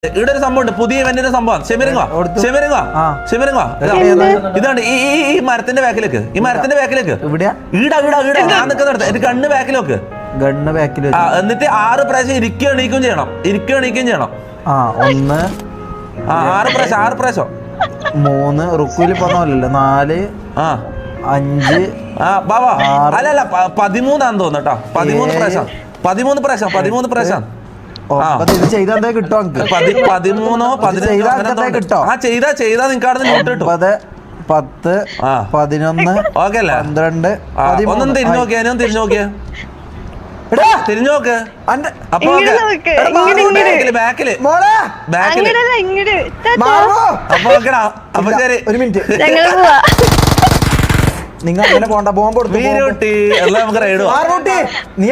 ഇവിടെ ഒരു സംഭവം ഉണ്ട്, പുതിയ ഇവന്റിന്റെ സംഭവം. ഷെമിറിങ്ങോ ഇതാണ്. ഈ മരത്തിന്റെ ബാക്കിലേക്ക്, ഞാൻ നിൽക്കുന്നിടത്ത് എന്റെ കണ്ണ് ബാക്കിലേക്ക്, എന്നിട്ട് 6 പ്രാവശ്യം ഇരിക്കുകയും എണീക്കുകയും ചെയ്യണം. 6 പ്രാവശ്യം 3 റുക്കുവിൽ പോന്നല്ലോ 4 5 ബാബാ അല്ല 13 ആണെന്ന് തോന്നുന്നു കേട്ടോ. 13 പ്രാവശ്യം ഇത് ചെയ്താ കിട്ടോ? 13 ചെയ്താ നിങ്ങൾക്ക് അവിടെ നോട്ട് കിട്ടും. 10 11 ഓക്കെ അല്ലേ? 12 ഒന്നും തിരിഞ്ഞു നോക്കിയേ അപ്പൊ ബാക്കില് അപ്പൊ ഓക്കെടാ. അപ്പൊ ശരി, ഒരു മിനിറ്റ്, നിങ്ങൾ അങ്ങനെ പോണ്ട. ബോംബ് വീരൂട്ടി എല്ലാം നമുക്ക് റൈഡ് നീ